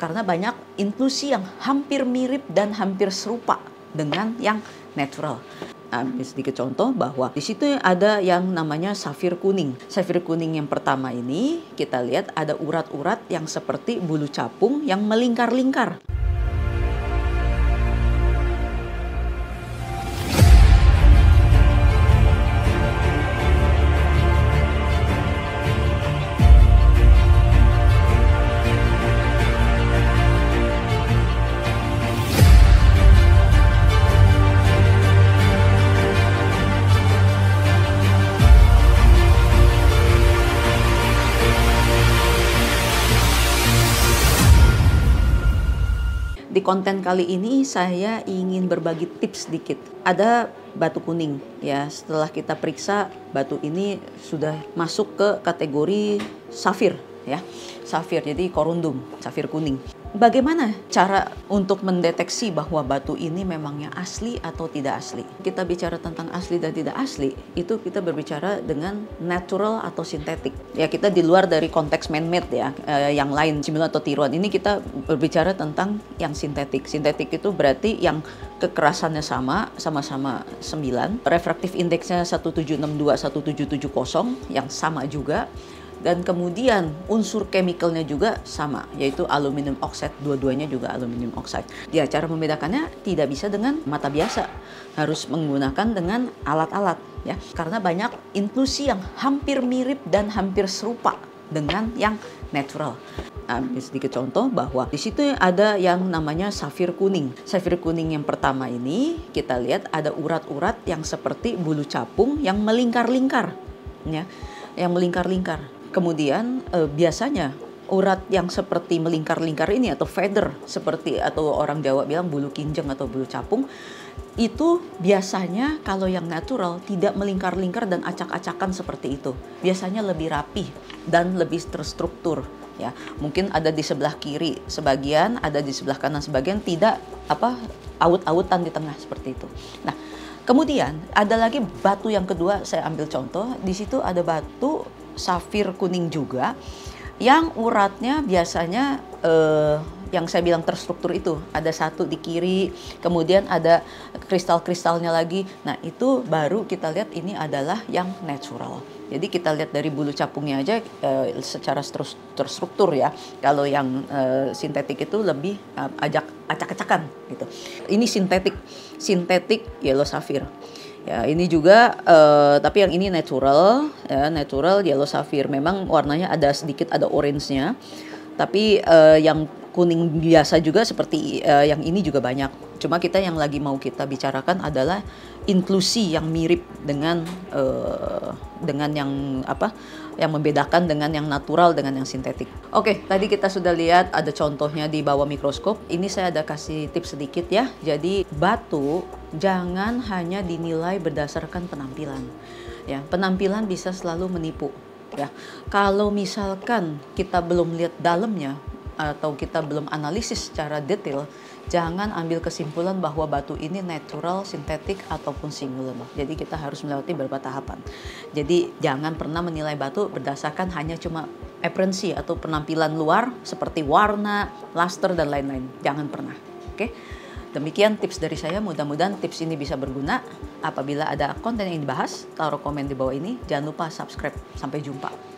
karena banyak inklusi yang hampir mirip dan hampir serupa dengan yang natural. Sedikit contoh bahwa di situ ada yang namanya safir kuning. Safir kuning yang pertama ini kita lihat ada urat-urat yang seperti bulu capung yang melingkar-lingkar. Di konten kali ini saya ingin berbagi tips sedikit. Ada batu kuning ya, setelah kita periksa batu ini sudah masuk ke kategori safir ya. Safir, jadi korundum, safir kuning. Bagaimana cara untuk mendeteksi bahwa batu ini memangnya asli atau tidak asli? Kita bicara tentang asli dan tidak asli, itu kita berbicara dengan natural atau sintetik. Ya, kita di luar dari konteks man-made ya, yang lain, cimil atau tiruan. Ini kita berbicara tentang yang sintetik. Sintetik itu berarti yang kekerasannya sama-sama 9, refraktif indeksnya 1762, 1770 yang sama juga. Dan kemudian unsur chemicalnya juga sama, yaitu aluminium oxide, dua-duanya juga aluminium oxide. Ya, cara membedakannya tidak bisa dengan mata biasa, harus menggunakan dengan alat-alat ya, karena banyak inklusi yang hampir mirip dan hampir serupa dengan yang natural. Sedikit contoh bahwa di situ ada yang namanya safir kuning. Safir kuning yang pertama ini kita lihat ada urat-urat yang seperti bulu capung yang melingkar-lingkar ya, yang melingkar-lingkar. Kemudian biasanya urat yang seperti melingkar-lingkar ini atau feather seperti, atau orang Jawa bilang bulu kinjeng atau bulu capung, itu biasanya kalau yang natural tidak melingkar-lingkar dan acak-acakan seperti itu. Biasanya lebih rapih dan lebih terstruktur ya. Mungkin ada di sebelah kiri sebagian, ada di sebelah kanan sebagian, tidak aut-autan di tengah seperti itu. Nah, kemudian ada lagi batu yang kedua, saya ambil contoh. Di situ ada batu safir kuning juga yang uratnya biasanya yang saya bilang terstruktur itu, ada satu di kiri, kemudian ada kristal-kristalnya lagi. Nah, itu baru kita lihat ini adalah yang natural. Jadi kita lihat dari bulu capungnya aja secara terstruktur ya. Kalau yang sintetik itu lebih acak-acakan gitu. Ini sintetik yellow sapphire. Ya, ini juga tapi yang ini natural ya, natural yellow sapphire. Memang warnanya ada sedikit ada orange-nya. Tapi yang kuning biasa juga seperti yang ini juga banyak. Cuma kita yang lagi mau kita bicarakan adalah inklusi yang mirip dengan yang yang membedakan dengan yang natural dengan yang sintetik. Oke, tadi kita sudah lihat ada contohnya di bawah mikroskop. Ini saya ada kasih tips sedikit ya. Jadi batu jangan hanya dinilai berdasarkan penampilan. Ya, penampilan bisa selalu menipu. Ya, kalau misalkan kita belum lihat dalamnya atau kita belum analisis secara detail, jangan ambil kesimpulan bahwa batu ini natural, sintetik, ataupun singular. Jadi kita harus melewati beberapa tahapan. Jadi jangan pernah menilai batu berdasarkan hanya cuma appearance atau penampilan luar seperti warna, luster, dan lain-lain. Jangan pernah. Oke? Demikian tips dari saya, mudah-mudahan tips ini bisa berguna. Apabila ada konten yang dibahas, taruh komen di bawah ini. Jangan lupa subscribe. Sampai jumpa.